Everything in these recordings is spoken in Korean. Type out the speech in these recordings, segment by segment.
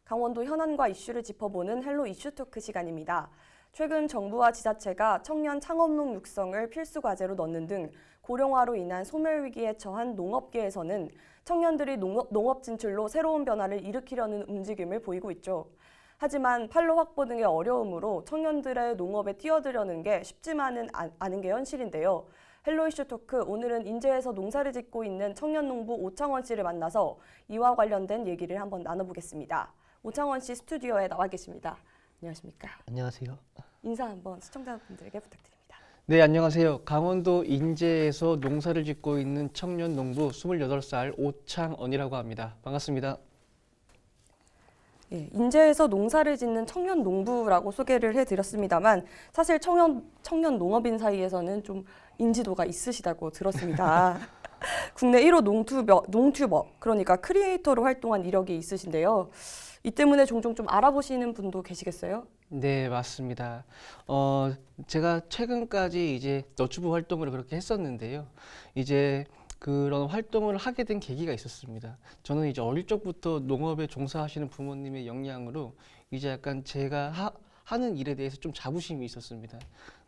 강원도 현안과 이슈를 짚어보는 헬로 이슈토크 시간입니다. 최근 정부와 지자체가 청년 창업농 육성을 필수 과제로 넣는 등 고령화로 인한 소멸위기에 처한 농업계에서는 청년들이 농업 진출로 새로운 변화를 일으키려는 움직임을 보이고 있죠. 하지만 판로 확보 등의 어려움으로 청년들의 농업에 뛰어들려는 게 쉽지만은 않은 게 현실인데요. 헬로 이슈 토크, 오늘은 인제에서 농사를 짓고 있는 청년 농부 오창원 씨를 만나서 이와 관련된 얘기를 한번 나눠보겠습니다. 오창원 씨 스튜디오에 나와 계십니다. 안녕하십니까? 안녕하세요. 인사 한번 시청자분들에게 부탁드립니다. 네, 안녕하세요. 강원도 인제에서 농사를 짓고 있는 청년 농부 28살 오창원이라고 합니다. 반갑습니다. 예, 인제에서 농사를 짓는 청년 농부라고 소개를 해드렸습니다만 사실 청년 농업인 사이에서는 좀 인지도가 있으시다고 들었습니다. 국내 1호 농튜버, 그러니까 크리에이터로 활동한 이력이 있으신데요. 이 때문에 종종 좀 알아보시는 분도 계시겠어요? 네, 맞습니다. 제가 최근까지 이제 너튜브 활동을 그렇게 했었는데요. 이제 그런 활동을 하게 된 계기가 있었습니다. 저는 이제 어릴 적부터 농업에 종사하시는 부모님의 영향으로 이제 약간 제가 하는 일에 대해서 좀 자부심이 있었습니다.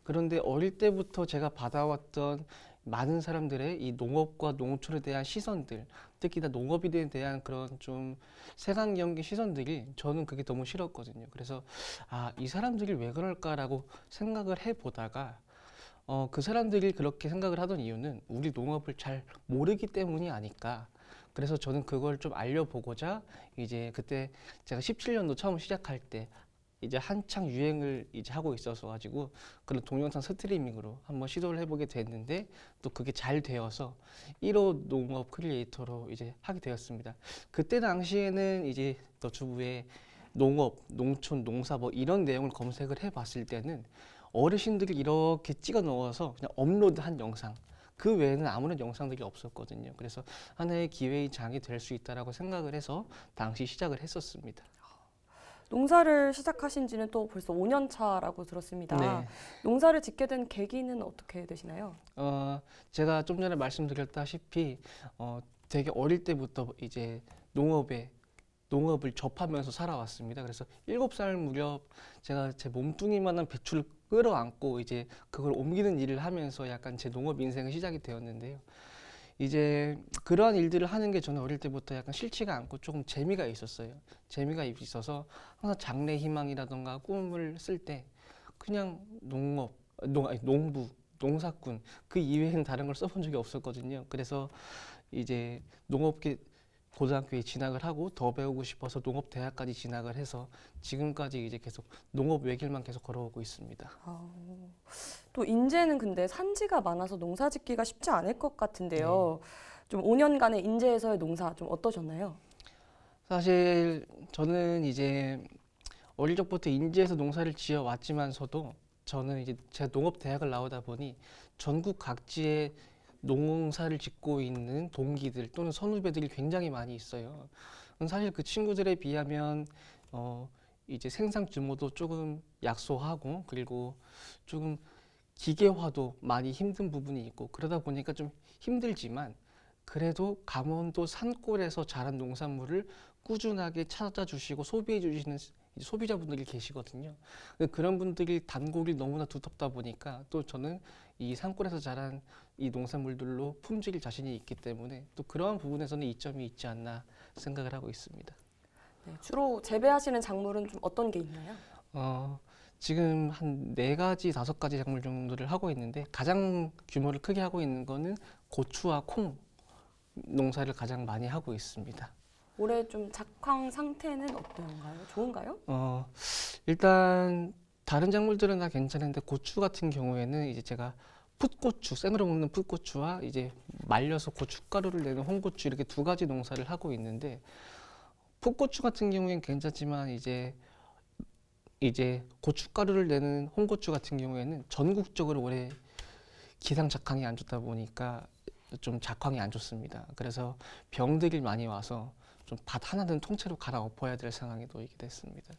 그런데 어릴 때부터 제가 받아왔던 많은 사람들의 이 농업과 농촌에 대한 시선들, 특히 다 농업에 대한 그런 좀 색안경의 시선들이 저는 그게 너무 싫었거든요. 그래서 이 사람들이 왜 그럴까라고 생각을 해보다가 그 사람들이 그렇게 생각을 하던 이유는 우리 농업을 잘 모르기 때문이 아닐까. 그래서 저는 그걸 좀 알려보고자 이제 그때 제가 17년도 처음 시작할 때 이제 한창 유행을 이제 하고 있어서 가지고 그런 동영상 스트리밍으로 한번 시도를 해보게 됐는데 또 그게 잘 되어서 1호 농업 크리에이터로 이제 하게 되었습니다. 그때 당시에는 이제 너튜브에 농업, 농촌, 농사 뭐 이런 내용을 검색을 해봤을 때는 어르신들이 이렇게 찍어 넣어서 그냥 업로드한 영상, 그 외에는 아무런 영상들이 없었거든요. 그래서 하나의 기회의 장이 될 수 있다라고 생각을 해서 당시 시작을 했었습니다. 농사를 시작하신 지는 또 벌써 5년 차라고 들었습니다. 네. 농사를 짓게 된 계기는 어떻게 되시나요? 제가 좀 전에 말씀드렸다시피 되게 어릴 때부터 이제 농업을 접하면서 살아왔습니다. 그래서 7살 무렵 제가 제 몸뚱이만한 배추를 끌어안고 이제 그걸 옮기는 일을 하면서 약간 제 농업 인생이 시작이 되었는데요. 이제 그러한 일들을 하는 게 저는 어릴 때부터 약간 싫지가 않고 조금 재미가 있었어요. 재미가 있어서 항상 장래 희망이라던가 꿈을 쓸 때 그냥 농부, 농사꾼 그 이외에는 다른 걸 써본 적이 없었거든요. 그래서 이제 농업계 고등학교에 진학을 하고 더 배우고 싶어서 농업대학까지 진학을 해서 지금까지 이제 계속 농업 외길만 계속 걸어오고 있습니다. 또 인제는 근데 산지가 많아서 농사 짓기가 쉽지 않을 것 같은데요. 좀 5년간의 인제에서의 농사 좀 어떠셨나요? 사실 저는 이제 어릴 적부터 인제에서 농사를 지어 왔지만서도 저는 이제 제가 농업대학을 나오다 보니 전국 각지의 농사를 짓고 있는 동기들 또는 선후배들이 굉장히 많이 있어요. 사실 그 친구들에 비하면 이제 생산 규모도 조금 약소하고 그리고 조금 기계화도 많이 힘든 부분이 있고 그러다 보니까 좀 힘들지만 그래도 강원도 산골에서 자란 농산물을 꾸준하게 찾아주시고 소비해 주시는 소비자분들이 계시거든요. 그런 분들이 단골이 너무나 두텁다 보니까 또 저는 이 산골에서 자란 이 농산물들로 품질 자신이 있기 때문에 또 그러한 부분에서는 이점이 있지 않나 생각을 하고 있습니다. 네, 주로 재배하시는 작물은 좀 어떤 게 있나요? 지금 한 4가지, 5가지 작물 정도를 하고 있는데 가장 규모를 크게 하고 있는 거는 고추와 콩 농사를 가장 많이 하고 있습니다. 올해 좀 작황 상태는 어떤가요? 좋은가요? 일단 다른 작물들은 다 괜찮은데 고추 같은 경우에는 이제 제가 풋고추, 생으로 먹는 풋고추와 이제 말려서 고춧가루를 내는 홍고추 이렇게 2가지 농사를 하고 있는데 풋고추 같은 경우에는 괜찮지만 이제 고춧가루를 내는 홍고추 같은 경우에는 전국적으로 올해 기상 작황이 안 좋다 보니까 좀 작황이 안 좋습니다. 그래서 병들이 많이 와서 좀 밭 하나는 통째로 갈아엎어야 될 상황에 놓이게 됐습니다.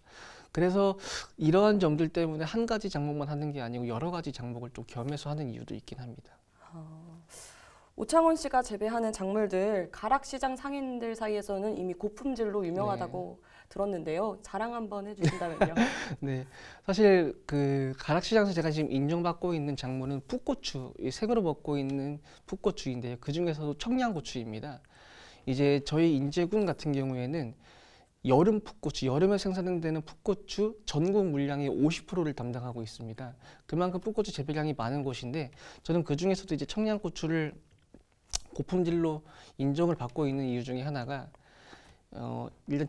그래서 이러한 점들 때문에 한 가지 작목만 하는 게 아니고 여러 가지 작목을 또 겸해서 하는 이유도 있긴 합니다. 오창원 씨가 재배하는 작물들 가락시장 상인들 사이에서는 이미 고품질로 유명하다고 들었는데요. 자랑 한번 해주신다면요. 네, 사실 그 가락시장에서 제가 지금 인정받고 있는 작물은 풋고추, 이 생으로 먹고 있는 풋고추인데요. 그 중에서도 청양고추입니다. 이제 저희 인제군 같은 경우에는 여름 풋고추, 여름에 생산되는 풋고추 전국 물량의 50%를 담당하고 있습니다. 그만큼 풋고추 재배량이 많은 곳인데 저는 그 중에서도 이제 청양고추를 고품질로 인정을 받고 있는 이유 중에 하나가 일단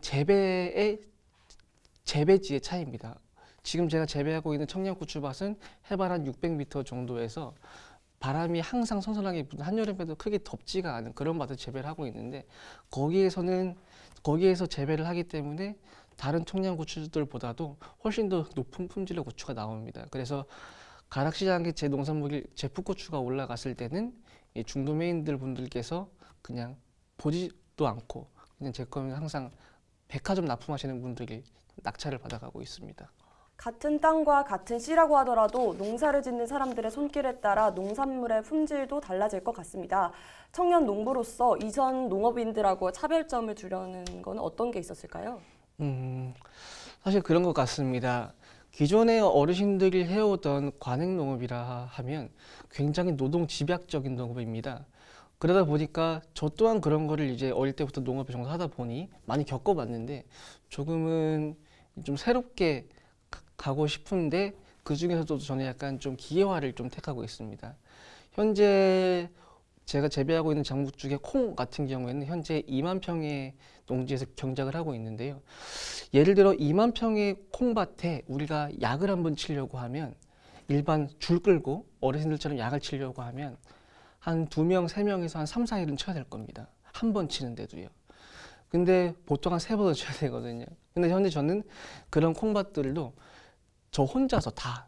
재배지의 차이입니다. 지금 제가 재배하고 있는 청양고추밭은 해발 한 600m 정도에서 바람이 항상 선선하게 부는 한여름에도 크게 덥지가 않은 그런 밭을 재배를 하고 있는데 거기에서 재배를 하기 때문에 다른 청양고추들보다도 훨씬 더 높은 품질의 고추가 나옵니다. 그래서 가락시장에 제 농산물이 제 풋고추가 올라갔을 때는 이 중도매인들 분들께서 그냥 보지도 않고 그냥 제 거는 항상 백화점 납품하시는 분들이 낙찰을 받아가고 있습니다. 같은 땅과 같은 씨라고 하더라도 농사를 짓는 사람들의 손길에 따라 농산물의 품질도 달라질 것 같습니다. 청년 농부로서 이전 농업인들하고 차별점을 두려는 건 어떤 게 있었을까요? 사실 그런 것 같습니다. 기존의 어르신들이 해오던 관행농업이라 하면 굉장히 노동 집약적인 농업입니다. 그러다 보니까 저 또한 그런 거를 이제 어릴 때부터 농업에 종사하다 보니 많이 겪어봤는데 조금은 좀 새롭게 가고 싶은데 그 중에서도 저는 약간 좀 기계화를 좀 택하고 있습니다. 현재 제가 재배하고 있는 작물 중에 콩 같은 경우에는 현재 2만 평의 농지에서 경작을 하고 있는데요. 예를 들어 2만 평의 콩밭에 우리가 약을 한번 치려고 하면 일반 줄 끌고 어르신들처럼 약을 치려고 하면 한 2명, 3명에서 한 3, 4일은 쳐야 될 겁니다. 한 번 치는데도요. 근데 보통 한 3번은 쳐야 되거든요. 근데 현재 저는 그런 콩밭들도 저 혼자서 다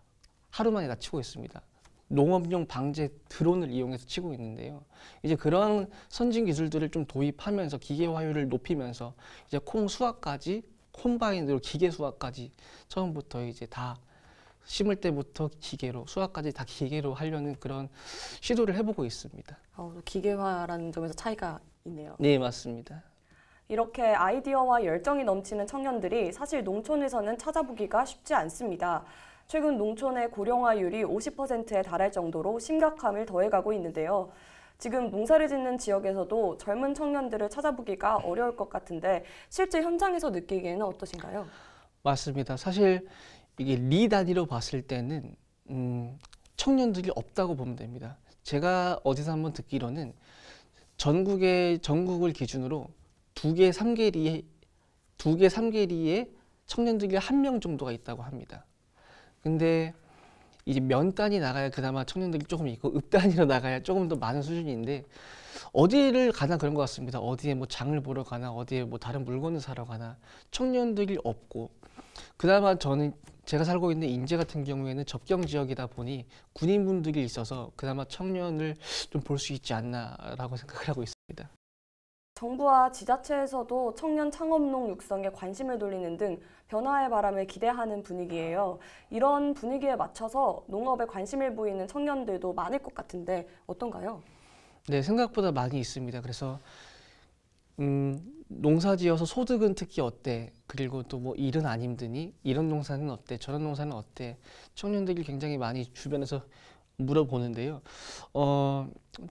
하루 만에 다 치고 있습니다. 농업용 방제 드론을 이용해서 치고 있는데요. 이제 그런 선진 기술들을 좀 도입하면서 기계화율을 높이면서 이제 콩 수확까지 콤바인으로 기계 수확까지 처음부터 이제 다 심을 때부터 기계로 수확까지 다 기계로 하려는 그런 시도를 해보고 있습니다. 기계화라는 점에서 차이가 있네요. 네, 맞습니다. 이렇게 아이디어와 열정이 넘치는 청년들이 사실 농촌에서는 찾아보기가 쉽지 않습니다. 최근 농촌의 고령화율이 50%에 달할 정도로 심각함을 더해가고 있는데요. 지금 농사를 짓는 지역에서도 젊은 청년들을 찾아보기가 어려울 것 같은데 실제 현장에서 느끼기에는 어떠신가요? 맞습니다. 사실 이게 리 단위로 봤을 때는 청년들이 없다고 보면 됩니다. 제가 어디서 한번 듣기로는 전국을 기준으로 2개, 3개 리에 청년들이 1명 정도가 있다고 합니다. 근데 이제 면 단위 나가야 그나마 청년들이 조금 있고 읍 단위로 나가야 조금 더 많은 수준인데 어디를 가나 그런 것 같습니다. 어디에 뭐 장을 보러 가나 어디에 뭐 다른 물건을 사러 가나 청년들이 없고 그나마 제가 살고 있는 인제 같은 경우에는 접경 지역이다 보니 군인분들이 있어서 그나마 청년을 좀 볼 수 있지 않나라고 생각을 하고 있습니다. 정부와 지자체에서도 청년 창업농 육성에 관심을 돌리는 등 변화의 바람을 기대하는 분위기예요. 이런 분위기에 맞춰서 농업에 관심을 보이는 청년들도 많을 것 같은데 어떤가요? 네, 생각보다 많이 있습니다. 그래서 농사지어서 소득은 특히 어때? 그리고 또 뭐 일은 안 힘드니? 이런 농사는 어때? 저런 농사는 어때? 청년들이 굉장히 많이 주변에서 물어보는데요.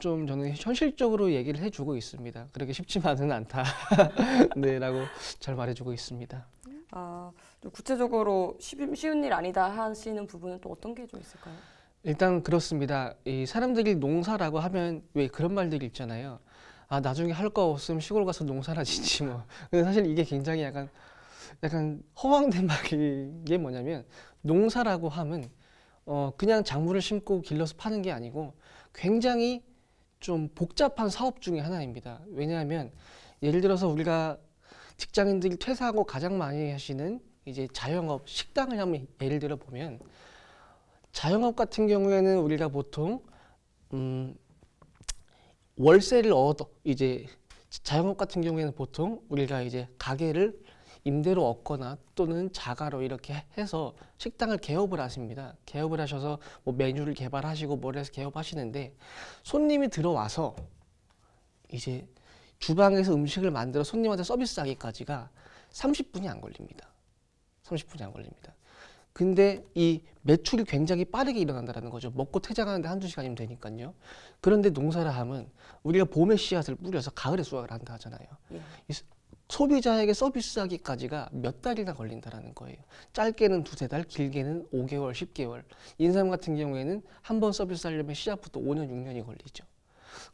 좀 저는 현실적으로 얘기를 해주고 있습니다. 그렇게 쉽지만은 않다. 네, 라고 잘 말해주고 있습니다. 좀 구체적으로 쉬운 일 아니다 하시는 부분은 또 어떤 게 좀 있을까요? 일단 그렇습니다. 이 사람들이 농사라고 하면 왜 그런 말들이 있잖아요. 아, 나중에 할 거 없으면 시골 가서 농사나 짓지 뭐. 근데 사실 이게 굉장히 약간 허황된 말인 게 뭐냐면 농사라고 하면 그냥 작물을 심고 길러서 파는 게 아니고 굉장히 좀 복잡한 사업 중에 하나입니다. 왜냐하면 예를 들어서 우리가 직장인들이 퇴사하고 가장 많이 하시는 이제 자영업, 식당을 한번 예를 들어 보면 자영업 같은 경우에는 우리가 보통 월세를 이제 자영업 같은 경우에는 보통 우리가 이제 가게를 임대로 얻거나 또는 자가로 이렇게 해서 식당을 개업을 하십니다. 개업을 하셔서 뭐 메뉴를 개발하시고 뭘 해서 개업하시는데 손님이 들어와서 이제 주방에서 음식을 만들어 손님한테 서비스하기까지가 30분이 안 걸립니다. 30분이 안 걸립니다. 근데 이 매출이 굉장히 빠르게 일어난다는 거죠. 먹고 퇴장하는데 한두 시간이면 되니까요. 그런데 농사를 하면 우리가 봄에 씨앗을 뿌려서 가을에 수확을 한다 하잖아요. 이 소비자에게 서비스하기까지가 몇 달이나 걸린다라는 거예요. 짧게는 두세 달, 길게는 5개월, 10개월. 인삼 같은 경우에는 한 번 서비스하려면 씨앗부터 5년, 6년이 걸리죠.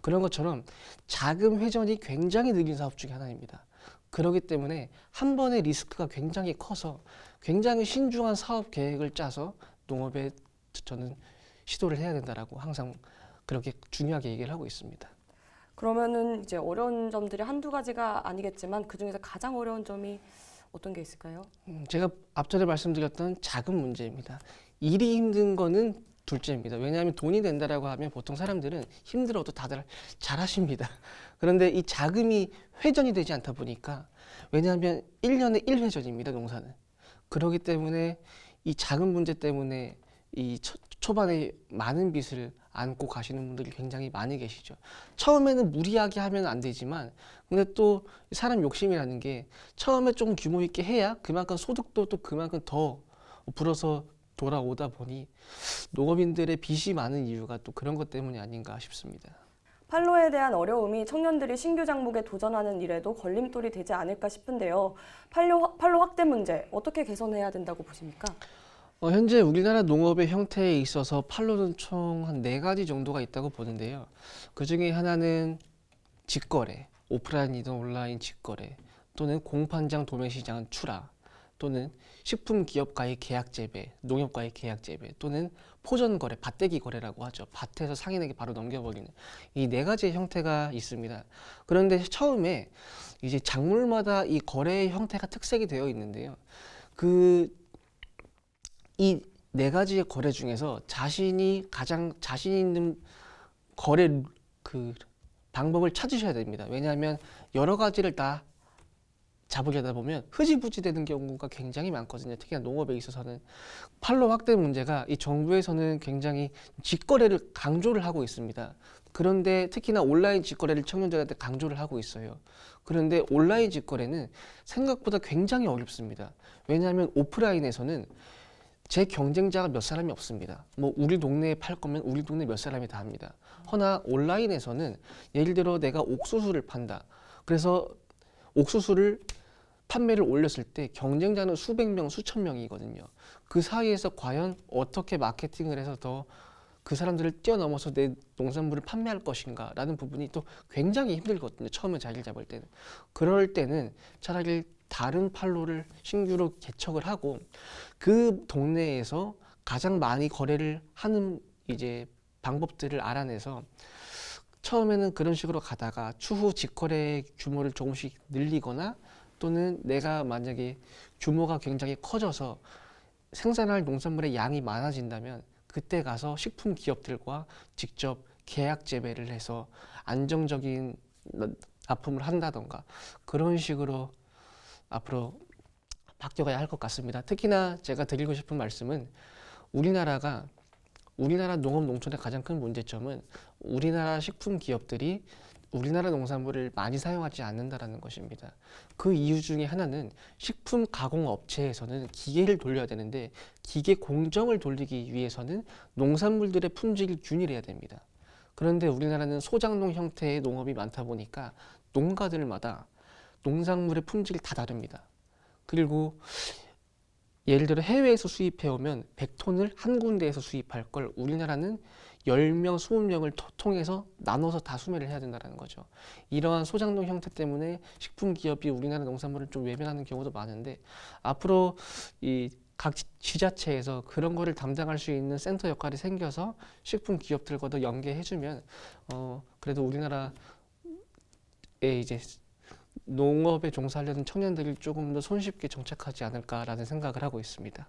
그런 것처럼 자금 회전이 굉장히 느린 사업 중에 하나입니다. 그렇기 때문에 한 번의 리스크가 굉장히 커서 굉장히 신중한 사업 계획을 짜서 농업에 저는 시도를 해야 된다라고 항상 그렇게 중요하게 얘기를 하고 있습니다. 그러면은 이제 어려운 점들이 한두 가지가 아니겠지만 그중에서 가장 어려운 점이 어떤 게 있을까요? 제가 앞전에 말씀드렸던 자금 문제입니다. 일이 힘든 거는 둘째입니다. 왜냐하면 돈이 된다라고 하면 보통 사람들은 힘들어도 다들 잘하십니다. 그런데 이 자금이 회전이 되지 않다 보니까, 왜냐하면 1년에 1회전입니다, 농사는. 그렇기 때문에 이 자금 문제 때문에 이 초반에 많은 빚을 안고 가시는 분들이 굉장히 많이 계시죠. 처음에는 무리하게 하면 안 되지만, 근데 또 사람 욕심이라는 게 처음에 좀 규모 있게 해야 그만큼 소득도 또 그만큼 더 불어서 돌아오다 보니 농업인들의 빚이 많은 이유가 또 그런 것 때문이 아닌가 싶습니다. 판로에 대한 어려움이 청년들이 신규 장목에 도전하는 일에도 걸림돌이 되지 않을까 싶은데요. 판로 확대 문제 어떻게 개선해야 된다고 보십니까? 현재 우리나라 농업의 형태에 있어서 판로는 총 한 4가지 정도가 있다고 보는데요. 그 중에 하나는 직거래, 오프라인이든 온라인 직거래, 또는 공판장 도매시장 출하, 또는 식품기업과의 계약재배, 농협과의 계약재배, 또는 포전거래, 밭대기 거래라고 하죠. 밭에서 상인에게 바로 넘겨버리는 이 4가지의 형태가 있습니다. 그런데 처음에 이제 작물마다 이 거래의 형태가 특색이 되어 있는데요. 이 4가지의 거래 중에서 가장 자신 있는 거래 방법을 찾으셔야 됩니다. 왜냐하면 여러 가지를 다 잡으려다 보면 흐지부지 되는 경우가 굉장히 많거든요. 특히나 농업에 있어서는 판로 확대 문제가 이 정부에서는 굉장히 직거래를 강조를 하고 있습니다. 그런데 특히나 온라인 직거래를 청년들한테 강조를 하고 있어요. 그런데 온라인 직거래는 생각보다 굉장히 어렵습니다. 왜냐하면 오프라인에서는 제 경쟁자가 몇 사람이 없습니다. 뭐 우리 동네에 팔 거면 우리 동네 몇 사람이 다 합니다. 허나 온라인에서는 예를 들어 내가 옥수수를 판다. 그래서 옥수수를 판매를 올렸을 때 경쟁자는 수백 명, 수천 명이거든요. 그 사이에서 과연 어떻게 마케팅을 해서 더 그 사람들을 뛰어넘어서 내 농산물을 판매할 것인가 라는 부분이 또 굉장히 힘들거든요. 처음에 자리를 잡을 때는. 그럴 때는 차라리 다른 판로를 신규로 개척을 하고 그 동네에서 가장 많이 거래를 하는 이제 방법들을 알아내서 처음에는 그런 식으로 가다가 추후 직거래 규모를 조금씩 늘리거나 또는 내가 만약에 규모가 굉장히 커져서 생산할 농산물의 양이 많아진다면 그때 가서 식품 기업들과 직접 계약 재배를 해서 안정적인 납품을 한다던가 그런 식으로 앞으로 바뀌어가야 할 것 같습니다. 특히나 제가 드리고 싶은 말씀은 우리나라 농업 농촌의 가장 큰 문제점은 우리나라 식품 기업들이 우리나라 농산물을 많이 사용하지 않는다라는 것입니다. 그 이유 중에 하나는 식품 가공 업체에서는 기계를 돌려야 되는데 기계 공정을 돌리기 위해서는 농산물들의 품질을 균일해야 됩니다. 그런데 우리나라는 소작농 형태의 농업이 많다 보니까 농가들마다 농산물의 품질이 다 다릅니다. 그리고 예를 들어 해외에서 수입해오면 100톤을 한 군데에서 수입할 걸 우리나라는 10명, 20명을 통해서 나눠서 다 수매를 해야 된다는 거죠. 이러한 소작농 형태 때문에 식품기업이 우리나라 농산물을 좀 외면하는 경우도 많은데 앞으로 이 각 지자체에서 그런 거를 담당할 수 있는 센터 역할이 생겨서 식품기업들과도 연계해주면 그래도 우리나라에 이제 농업에 종사하려는 청년들이 조금 더 손쉽게 정착하지 않을까라는 생각을 하고 있습니다.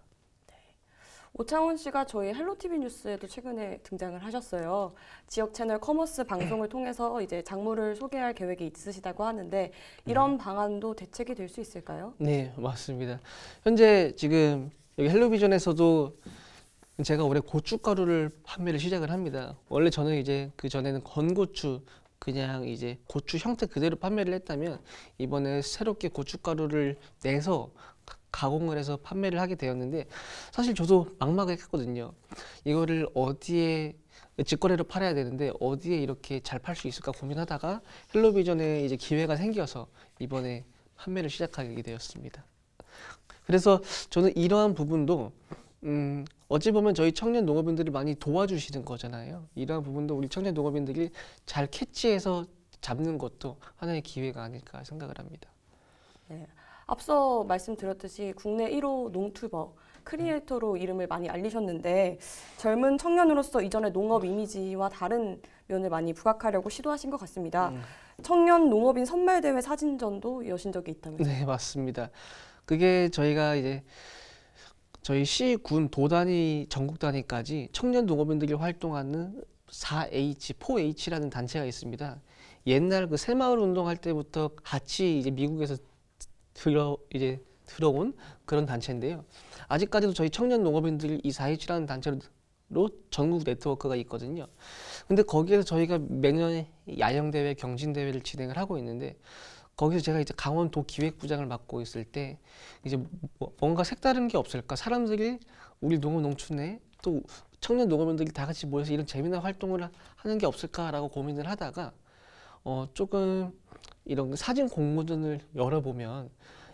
오창훈 씨가 저희 헬로티비 뉴스에도 최근에 등장을 하셨어요. 지역 채널 커머스 방송을 통해서 이제 작물을 소개할 계획이 있으시다고 하는데 이런 방안도 대책이 될 수 있을까요? 네, 맞습니다. 현재 지금 여기 헬로비전에서도 제가 올해 고춧가루를 판매를 시작을 합니다. 원래 저는 이제 그 전에는 건고추 그냥 이제 고추 형태 그대로 판매를 했다면 이번에 새롭게 고춧가루를 내서 가공을 해서 판매를 하게 되었는데, 사실 저도 막막했거든요. 이거를 어디에 직거래로 팔아야 되는데 어디에 이렇게 잘 팔 수 있을까 고민하다가 헬로비전에 이제 기회가 생겨서 이번에 판매를 시작하게 되었습니다. 그래서 저는 이러한 부분도 어찌 보면 저희 청년 농업인들이 많이 도와주시는 거잖아요. 이러한 부분도 우리 청년 농업인들이 잘 캐치해서 잡는 것도 하나의 기회가 아닐까 생각을 합니다. 네. 앞서 말씀드렸듯이 국내 1호 농튜버, 크리에이터로 이름을 많이 알리셨는데 젊은 청년으로서 이전의 농업 이미지와 다른 면을 많이 부각하려고 시도하신 것 같습니다. 청년 농업인 선발대회 사진전도 여신 적이 있다면서요? 네, 맞습니다. 그게 저희가 이제 저희 시, 군, 도 단위, 전국 단위까지 청년 농업인들이 활동하는 4H, 4H라는 단체가 있습니다. 옛날 그 새마을 운동할 때부터 같이 이제 미국에서 들어온 그런 단체인데요. 아직까지도 저희 청년 농업인들이 이 4H라는 단체로 전국 네트워크가 있거든요. 근데 거기에서 저희가 매년 야영대회, 경진대회를 진행을 하고 있는데, 거기서 제가 이제 강원도 기획부장을 맡고 있을 때 이제 뭔가 색다른 게 없을까? 사람들이 우리 농업 농촌에 또 청년 농업인들이 다 같이 모여서 이런 재미난 활동을 하는 게 없을까라고 고민을 하다가 조금 이런 사진 공모전을 열어보면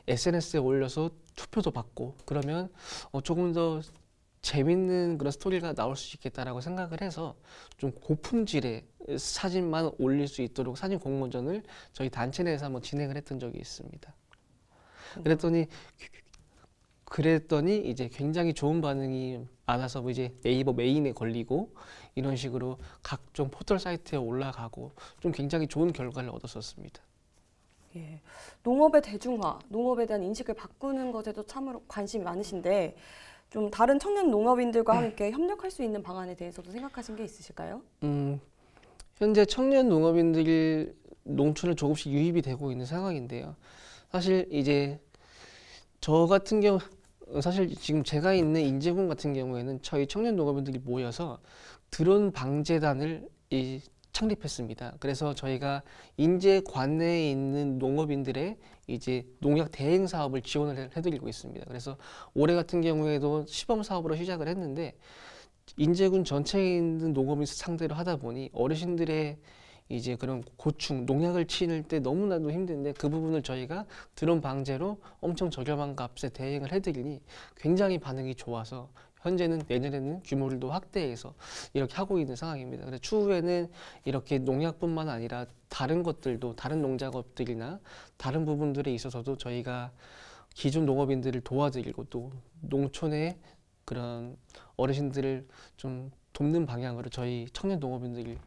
SNS에 올려서 투표도 받고 그러면 조금 더 재밌는 그런 스토리가 나올 수 있겠다라고 생각을 해서 좀 고품질의 사진만 올릴 수 있도록 사진 공모전을 저희 단체 내에서 한번 진행을 했던 적이 있습니다. 그랬더니 이제 굉장히 좋은 반응이 많아서 뭐 이제 네이버 메인에 걸리고 이런 식으로 각종 포털 사이트에 올라가고 좀 굉장히 좋은 결과를 얻었었습니다. 예, 농업의 대중화, 농업에 대한 인식을 바꾸는 것에도 참으로 관심이 많으신데 좀 다른 청년 농업인들과 함께 협력할 수 있는 방안에 대해서도 생각하신 게 있으실까요? 현재 청년 농업인들이 농촌에 조금씩 유입이 되고 있는 상황인데요. 사실 이제 저 같은 경우 사실 지금 제가 있는 인제군 같은 경우에는 저희 청년 농업인들이 모여서 드론 방재단을 창립했습니다. 그래서 저희가 인제 관내에 있는 농업인들의 이제 농약 대행 사업을 지원을 해드리고 있습니다. 그래서 올해 같은 경우에도 시범 사업으로 시작을 했는데 인제군 전체에 있는 농업인 상대로 하다 보니 어르신들의 이제 그런 고충, 농약을 치는 때 너무나도 힘든데 그 부분을 저희가 드론 방제로 엄청 저렴한 값에 대행을 해드리니 굉장히 반응이 좋아서 현재는 내년에는 규모를 더 확대해서 이렇게 하고 있는 상황입니다. 그래서 추후에는 이렇게 농약뿐만 아니라 다른 것들도 다른 농작업들이나 다른 부분들에 있어서도 저희가 기존 농업인들을 도와드리고 또 농촌의 그런 어르신들을 좀 돕는 방향으로 저희 청년 농업인들이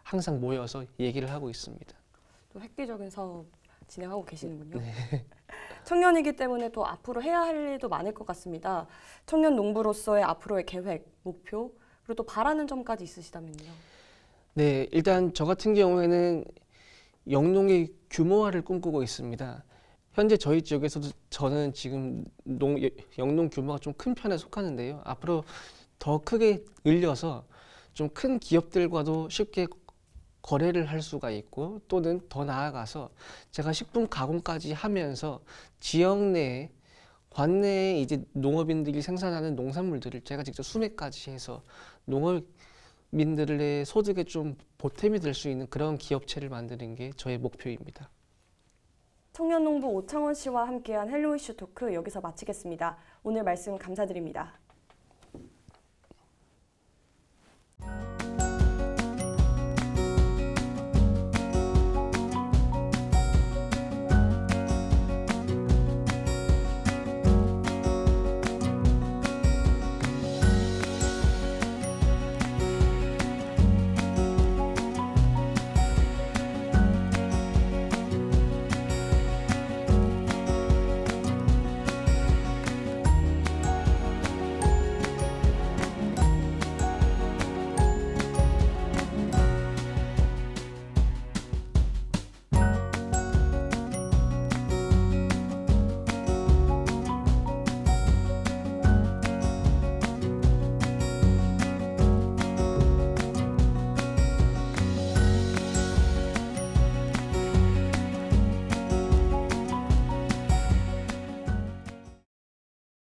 항상 모여서 얘기를 하고 있습니다. 또 획기적인 사업 진행하고 계시는군요. 네. 청년이기 때문에 또 앞으로 해야 할 일도 많을 것 같습니다. 청년 농부로서의 앞으로의 계획, 목표, 그리고 또 바라는 점까지 있으시다면요. 네, 일단 저 같은 경우에는 영농의 규모화를 꿈꾸고 있습니다. 현재 저희 지역에서도 저는 지금 영농 규모가 좀 큰 편에 속하는데요. 앞으로 더 크게 늘려서 좀 큰 기업들과도 쉽게 거래를 할 수가 있고 또는 더 나아가서 제가 식품 가공까지 하면서 지역 내에 관내에 이제 농업인들이 생산하는 농산물들을 제가 직접 수매까지 해서 농업민들의 소득에 좀 보탬이 될 수 있는 그런 기업체를 만드는 게 저의 목표입니다. 청년농부 오창원 씨와 함께한 헬로 이슈 토크 여기서 마치겠습니다. 오늘 말씀 감사드립니다.